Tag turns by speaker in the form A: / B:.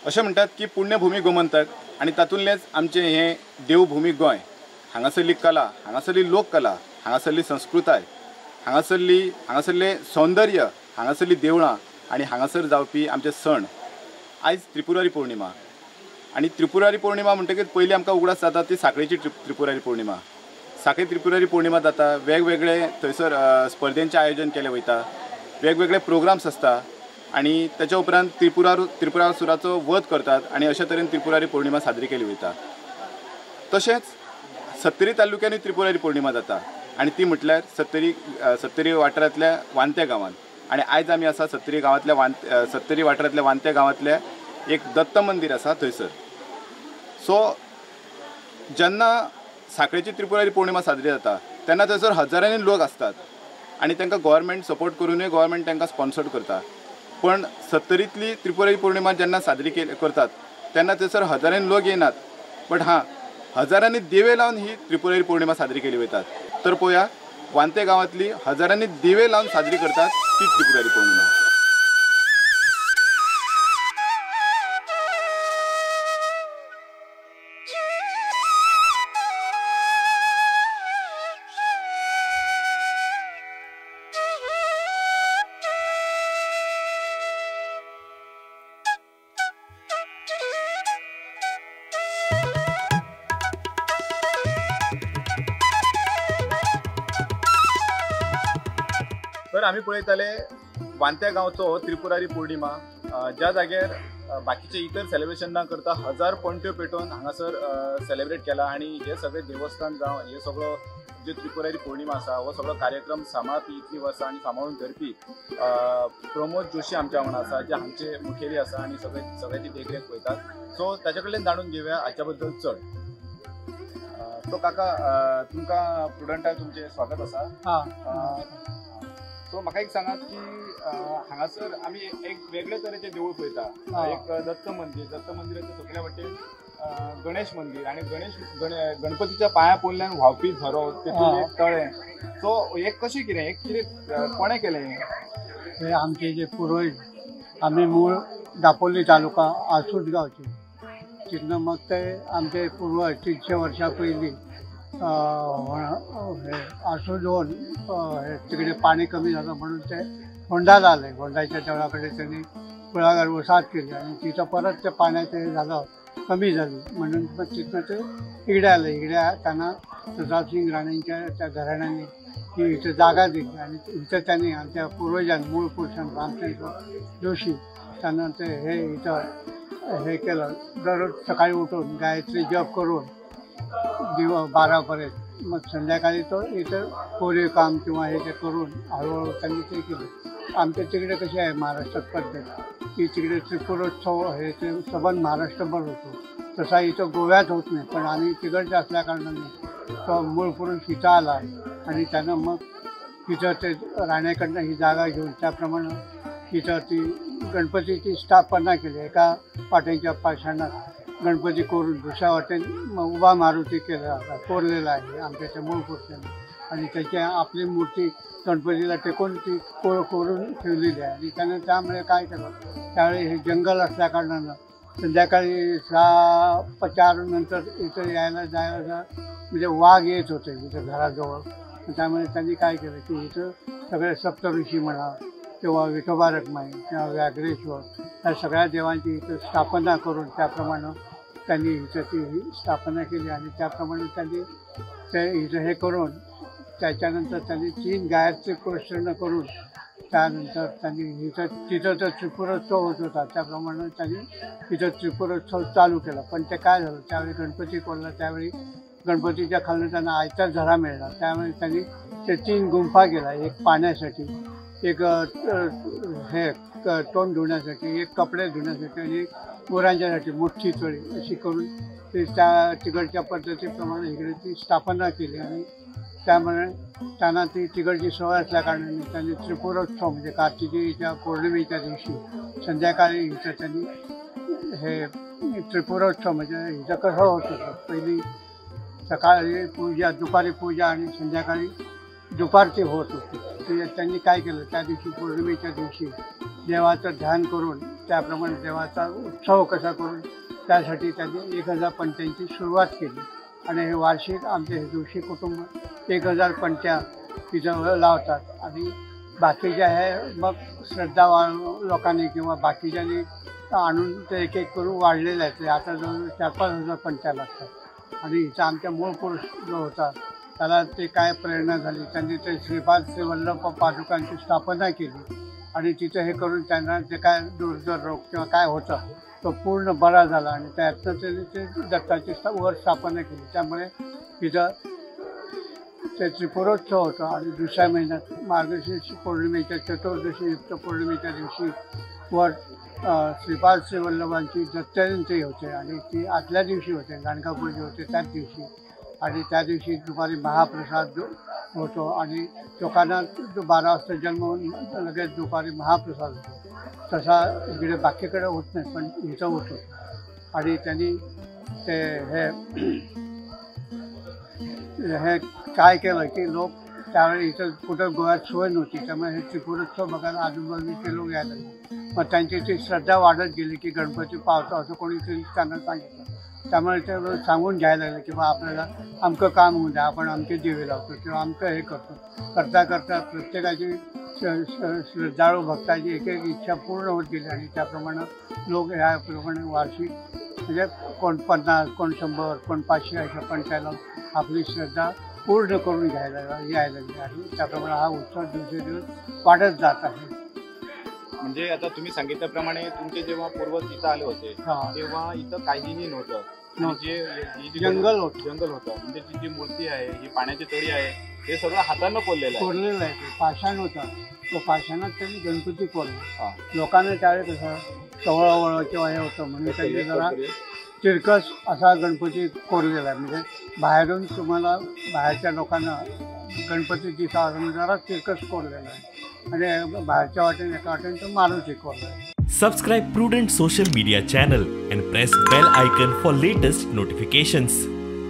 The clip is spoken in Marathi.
A: अशें म्हणटात की पुण्यभूमी गोमंतक आणि तातूंतलेंच आमचें हें देवभूमी गोंय। हांगासरली कला, हांगासरली लोककला, हांगासरली संस्कृताय, हांगासरलें सौंदर्य, हांगासरली देवळां आनी हांगासर जावपी आमचे सण। आयज त्रिपुरारी पौर्णिमा आनी त्रिपुरारी पौर्णिमा म्हणटकीर पयलीं आमकां उगडास जाता ती साखळेची त्रिपुरारी पौर्णिमा। साखळी त्रिपुरारी पौर्णिमा जाता, वेगवेगळे थंयसर स्पर्धेंचें आयोजन केलें वयता, वेगवेगळे प्रोग्राम्स आसता आणि त्याच्या उपरांत त्रिपुरासुराचो वध करतात आणि अशा तरेन त्रिपुरारी पौर्णिमा साजरी केली वयता। तशेंच सत्तरी तालुक्यांनी त्रिपुरारी पौर्णिमा जाता आणि ती म्हटल्यार सत्तरी वाठारांतल्या वांते गांवांत। आणि आयज आमी आसा सत्तरी वाठारांतल्या वांते गांवांतले एक दत्त मंदिर आसा थंयसर। सो जेन्ना साखळेची त्रिपुरारी पौर्णिमा साजरी जाता तेन्ना थंयसर हजारांनी लोक आसतात आणि तांकां गव्हर्मेंट सपोर्ट करूनय गव्हर्मेंट तांकां स्पॉन्सर करता। पण सत्तरींतली त्रिपुरारी पौर्णिमा जेन्ना साजरी करतात तेन्ना थंयसर हजारांनी लोक येनात, बट हजारांनी दिवे लावन ही त्रिपुरारी पौर्णिमा साजरी केली वयतात। तर पळोवया वांते गांवांतली हजारांनी दिवे लावन साजरी करतात ती त्रिपुरारी पौर्णिमा। तर आम्ही पळयताले वांत्या गांवचो त्रिपुरारी पौर्णिमा, ज्या जाग्यार बाकीचे इतर सेलिब्रेशन ना करता हजार पणट्यो पेटोवन हांगासर सेलिब्रेट केला आणि हे सगळे देवस्थान जावं हे सगळो जे त्रिपुरारी पौर्णिमा आसा हो सगळो कार्यक्रम सांबाळपी इतली वर्सां आणि सांबाळून धरपी प्रमोद जोशी आमच्या वांगडा आसा, जे हांगचे मुखेली आसा आणि सगळ्याची देखरेख पळयतात। सो ताचे कडल्यान जाणून घेवया हाच्या बद्दल चड। तो काका तुमकां प्रुडंटाक तुमचें स्वागत आसा। सो म्हाका एक सांगात की हांगासर आमी एक वेगळे तरेचे देवूळ पळयता, एक दत्त मंदिराच्या सकल्या वाटेन गणेश मंदिर आणि गणपतीच्या पांया पडल्यान व्हांवपी झरो, तेतून एक तळें। सो हे कशें कितें कोणें केलें
B: हे? आमचे जे पूर्वज, आम्ही मूळ दापोली तालुका आसूट गावचे, तिथनं मग ते आमचे पूर्वज 300 वर्षा पयलीं आसूडवून तिकडे पाणी कमी झालं म्हणून ते होंडाला आले। होंडाच्या तळाकडे त्यांनी कुळागर वसाहत केली आणि तिथं परत ते पाण्याचे झालं कमी झाली म्हणून मग तिथनं ते इकडे आले। इकडे त्यांना प्रतापसिंग राणेंच्या त्या घराण्याने ही इथं जागा दिली आणि इथं त्यांनी आमच्या पूर्वजांनी मूळ पुरुषांनी रामचंद्र जोशी त्यांना ते हे इथं हे केलं। दररोज सकाळी उठून गायत्री जप करून 12पर्यंत मग संध्याकाळी तो इथं कोरीव काम किंवा हे ते करून हळूहळू त्यांनी ते केलं। आमच्या तिकडे कशी आहे महाराष्ट्रात पद्धत की तिकडे त्रिपुरोत्सव हे ते सबंध महाराष्ट्रभर होतो, तसा इथं गोव्यात होत नाही। पण आम्ही तिकडचे असल्या कारणाने तो मूळ पुरुष इथं आला आणि त्यानं मग तिथं ते राण्याकडनं ही जागा घेऊन त्याप्रमाणे इथं ती गणपतीची स्थापना केली। एका पाट्यांच्या पाषाणात गणपती कोरून दुसऱ्या वाटेन उभा मारुती केला कोरलेला आहे आमच्या त्या मूळ पुरुषांनी आणि त्याची आपली मूर्ती गणपतीला टेकून ती कोरून ठेवलेली आहे। आणि त्यानं त्यामुळे काय केलं, त्यावेळी हे जंगल असल्या कारणानं संध्याकाळी 4 नंतर इथं जायला म्हणजे वाघ येत होते इथं घराजवळ। त्यामुळे त्यांनी काय केलं की इथं सगळे सप्तऋषी म्हणा किंवा विठोबा रखमाई किंवा व्याघ्रेश्वर या सगळ्या देवांची इथं स्थापना करून त्याप्रमाणे त्यांनी इथं ती स्थापना केली आणि त्याप्रमाणे त्यांनी ते इथं हे करून त्याच्यानंतर त्यांनी 3 गायत्री प्रदक्षिणा करून त्यानंतर त्यांनी तिथं तर त्रिपुरोत्सव होत होता, त्याप्रमाणे त्यांनी इथं त्रिपुरोत्सव चालू केला। पण ते काय झालं, त्यावेळी गणपती कोणला, त्यावेळी गणपतीच्या खालनं त्यांना आयता झरा मिळाला, त्यामुळे त्यांनी ते 3 गुंफा केला, एक पाण्यासाठी, एक हे तोंड धुण्यासाठी, एक कपडे धुण्यासाठी आणि एक गुरांच्यासाठी मोठी चळी अशी करून ते त्या तिकडच्या पद्धतीप्रमाणे इकडे ती स्थापना केली। आणि त्यामुळे त्यांना ती तिकडची सवय असल्या कारणाने त्यांनी त्रिपुरोत्सव म्हणजे कार्तिकीच्या पौर्णिमेच्या दिवशी संध्याकाळी इथं त्यांनी हे त्रिपुरोत्सव म्हणजे इथं कसं होत होतं, पहिली सकाळी पूजा, दुपारी पूजा आणि संध्याकाळी दुपारची होत होती। त्यांनी काय केलं, त्या दिवशी पौर्णिमेच्या दिवशी देवाचं ध्यान करून त्याप्रमाणे देवाचा उत्सव कसा करून त्यासाठी त्यांनी 1000 पंत्यांची सुरुवात केली आणि हे वार्षिक आमचे जोशी कुटुंब 1000 पंत्या तिथं लावतात आणि बाकीचे आहे मग श्रद्धावान लोकांनी किंवा बाकीच्यांनी आणून ते एक एक करून वाढलेले आहेत. ते आता जवळ 4-5 हजार पंत्या लागतात आणि इथं आमच्या मूळ पुरुष जो होता त्याला ते काय प्रेरणा झाली, त्यांनी ते श्रीपाद श्री वल्लभ पादुकांची स्थापना केली आणि तिथं हे करून त्यांना जे काय दुर्धर रोग किंवा काय होता तो पूर्ण बरा झाला आणि त्यातनं त्यांनी ते दत्ताची वर स्थापना केली. त्यामुळे तिथं ते त्रिपुरोत्सव होतं आणि दुसऱ्या महिन्यात मार्गशीर्ष पौर्णिमेच्या चतुर्दशी युक्त पौर्णिमेच्या दिवशी वर श्रीपाद श्री वल्लभांची दत्तजयंती होते आणि ती आदल्या दिवशी होते, गाणगापूर जे होते त्याच दिवशी आणि त्या दिवशी दुपारी महाप्रसाद होतो आणि लोकांना 12 वाजता जन्म होऊन लगेच दुपारी महाप्रसाद होतो. तसा इकडे बाकीकडे होत नाही पण इथं होतो आणि त्यांनी ते हे काय केलं की लोक त्यावेळी इथं कुठं गोव्यात सोय नव्हती त्यामुळे हे त्रिपुरोत्सव बघायला आजूबाजूचे लोक यायला लागले. मग त्यांची ती श्रद्धा वाढत गेली की गणपती पावतो असं कोणीतरी त्यांना सांगितलं. त्यामुळे ते सांगून घ्यायला लागले की बा आपल्याला अमकं काम होऊन द्या, आपण अमके दिवे लावतो किंवा अमकं हे करतो. करता करता प्रत्येकाची श्रद्धाळू भक्ताची एक एक इच्छा पूर्ण होत गेली आणि त्याप्रमाणे लोक ह्याप्रमाणे वार्षिक म्हणजे कोण 50, कोण 100, कोण 500 अशा पण त्याला आपली श्रद्धा पूर्ण करून यायला लागली आणि त्याप्रमाणे हा उत्सव दिवसेदिवस वाढत जात आहे.
A: म्हणजे आता तुम्ही सांगितल्याप्रमाणे तुमचे जेव्हा पूर्वज इथं आले होते तेव्हा इथं काहीही नव्हतं,
B: जंगल होतं.
A: जंगल होतं म्हणजे ती जी मूर्ती आहे, ही पाण्याची तळी आहे, हे सगळं हातानं
B: कोरलेलं आहे. ते पाषाण होता, तो पाषाणात त्यांनी गणपती कोरला. लोकांना त्यावेळी कसं चवळावळ किंवा हे होतं म्हणून त्यांनी जरा तिरकस असा गणपती कोरलेला आहे. म्हणजे बाहेरून तुम्हाला बाहेरच्या लोकांना गणपती दिसा जरा तिरकस कोरलेला आहे आणि बाहेरच्या वाटेने एका वाटेने तो मारुती कोरला आहे.
C: Subscribe Prudent social media channel and press bell icon for latest notifications.